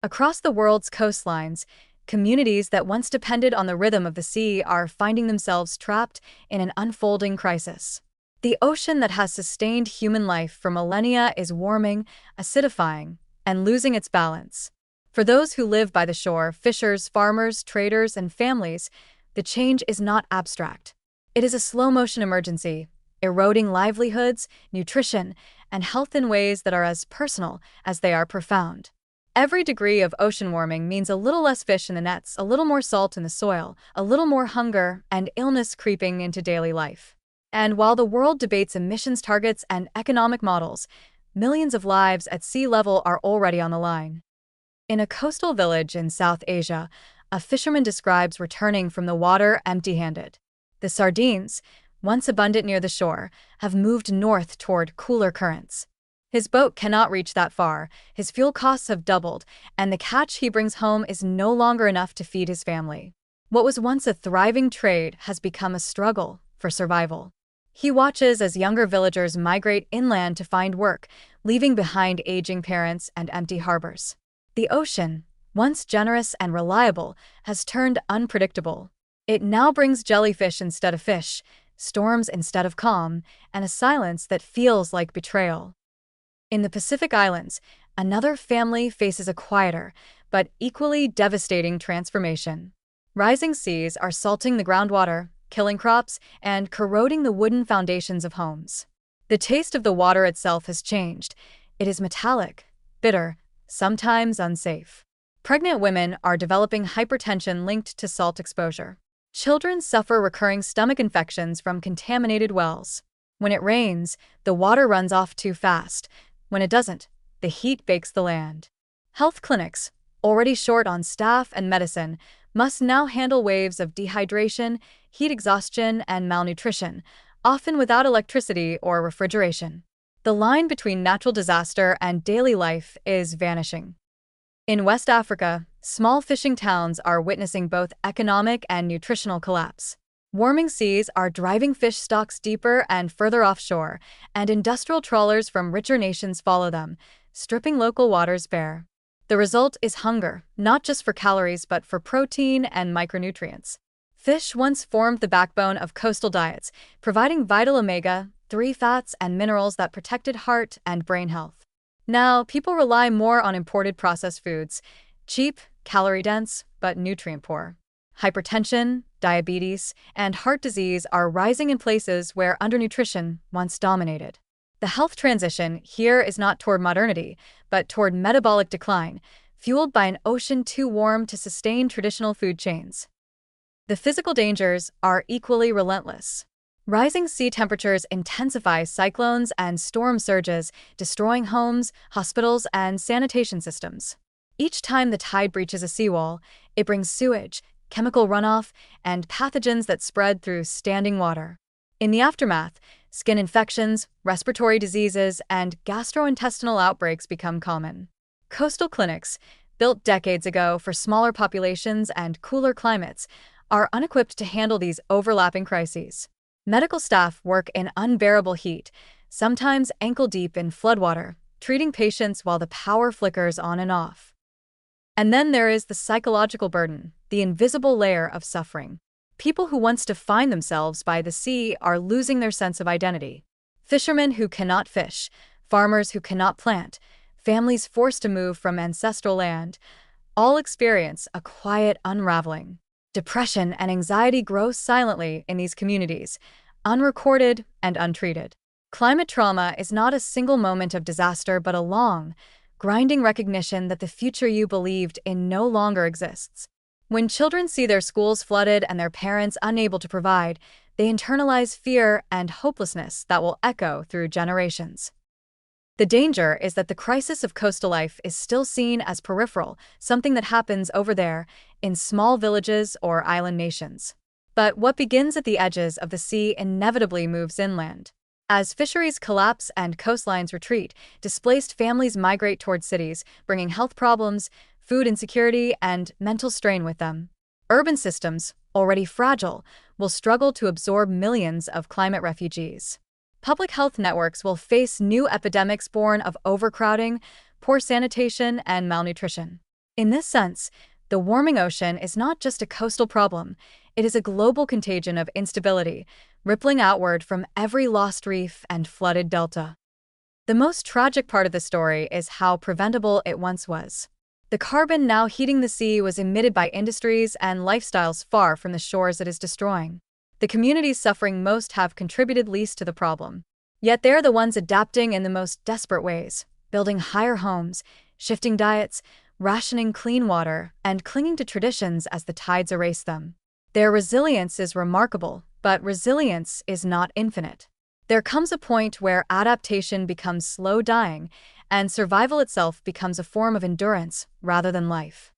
Across the world's coastlines, communities that once depended on the rhythm of the sea are finding themselves trapped in an unfolding crisis. The ocean that has sustained human life for millennia is warming, acidifying, and losing its balance. For those who live by the shore, fishers, farmers, traders, and families, the change is not abstract. It is a slow-motion emergency, eroding livelihoods, nutrition, and health in ways that are as personal as they are profound. Every degree of ocean warming means a little less fish in the nets, a little more salt in the soil, a little more hunger and illness creeping into daily life. And while the world debates emissions targets and economic models, millions of lives at sea level are already on the line. In a coastal village in South Asia, a fisherman describes returning from the water empty-handed. The sardines, once abundant near the shore, have moved north toward cooler currents. His boat cannot reach that far, his fuel costs have doubled, and the catch he brings home is no longer enough to feed his family. What was once a thriving trade has become a struggle for survival. He watches as younger villagers migrate inland to find work, leaving behind aging parents and empty harbors. The ocean, once generous and reliable, has turned unpredictable. It now brings jellyfish instead of fish, storms instead of calm, and a silence that feels like betrayal. In the Pacific Islands, another family faces a quieter, but equally devastating transformation. Rising seas are salting the groundwater, killing crops, and corroding the wooden foundations of homes. The taste of the water itself has changed. It is metallic, bitter, sometimes unsafe. Pregnant women are developing hypertension linked to salt exposure. Children suffer recurring stomach infections from contaminated wells. When it rains, the water runs off too fast. When it doesn't, the heat bakes the land. Health clinics, already short on staff and medicine, must now handle waves of dehydration, heat exhaustion, and malnutrition, often without electricity or refrigeration. The line between natural disaster and daily life is vanishing. In West Africa, small fishing towns are witnessing both economic and nutritional collapse. Warming seas are driving fish stocks deeper and further offshore, and industrial trawlers from richer nations follow them, stripping local waters bare. The result is hunger, not just for calories but for protein and micronutrients. Fish once formed the backbone of coastal diets, providing vital omega-3 fats and minerals that protected heart and brain health. Now, people rely more on imported processed foods, cheap, calorie-dense, but nutrient-poor. Hypertension, diabetes, and heart disease are rising in places where undernutrition once dominated. The health transition here is not toward modernity, but toward metabolic decline, fueled by an ocean too warm to sustain traditional food chains. The physical dangers are equally relentless. Rising sea temperatures intensify cyclones and storm surges, destroying homes, hospitals, and sanitation systems. Each time the tide breaches a seawall, it brings sewage, chemical runoff, and pathogens that spread through standing water. In the aftermath, skin infections, respiratory diseases, and gastrointestinal outbreaks become common. Coastal clinics, built decades ago for smaller populations and cooler climates, are unequipped to handle these overlapping crises. Medical staff work in unbearable heat, sometimes ankle-deep in floodwater, treating patients while the power flickers on and off. And then there is the psychological burden, the invisible layer of suffering. People who once defined themselves by the sea are losing their sense of identity. Fishermen who cannot fish, farmers who cannot plant, families forced to move from ancestral land, all experience a quiet unraveling. Depression and anxiety grow silently in these communities, unrecorded and untreated. Climate trauma is not a single moment of disaster but a long, grinding recognition that the future you believed in no longer exists. When children see their schools flooded and their parents unable to provide, they internalize fear and hopelessness that will echo through generations. The danger is that the crisis of coastal life is still seen as peripheral, something that happens over there, in small villages or island nations. But what begins at the edges of the sea inevitably moves inland. As fisheries collapse and coastlines retreat, displaced families migrate toward cities, bringing health problems, food insecurity, and mental strain with them. Urban systems, already fragile, will struggle to absorb millions of climate refugees. Public health networks will face new epidemics born of overcrowding, poor sanitation, and malnutrition. In this sense, the warming ocean is not just a coastal problem, it is a global contagion of instability, rippling outward from every lost reef and flooded delta. The most tragic part of the story is how preventable it once was. The carbon now heating the sea was emitted by industries and lifestyles far from the shores it is destroying. The communities suffering most have contributed least to the problem. Yet they're the ones adapting in the most desperate ways, building higher homes, shifting diets, rationing clean water, and clinging to traditions as the tides erase them. Their resilience is remarkable, but resilience is not infinite. There comes a point where adaptation becomes slow dying, and survival itself becomes a form of endurance rather than life.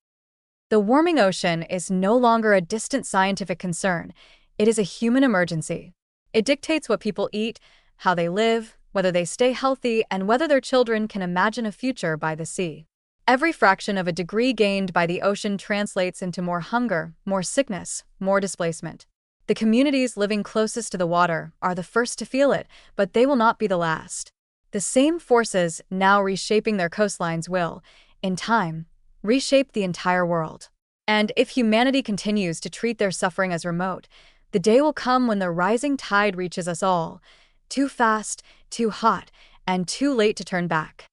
The warming ocean is no longer a distant scientific concern, it is a human emergency. It dictates what people eat, how they live, whether they stay healthy, and whether their children can imagine a future by the sea. Every fraction of a degree gained by the ocean translates into more hunger, more sickness, more displacement. The communities living closest to the water are the first to feel it, but they will not be the last. The same forces now reshaping their coastlines will, in time, reshape the entire world. And if humanity continues to treat their suffering as remote, the day will come when the rising tide reaches us all, too fast, too hot, and too late to turn back.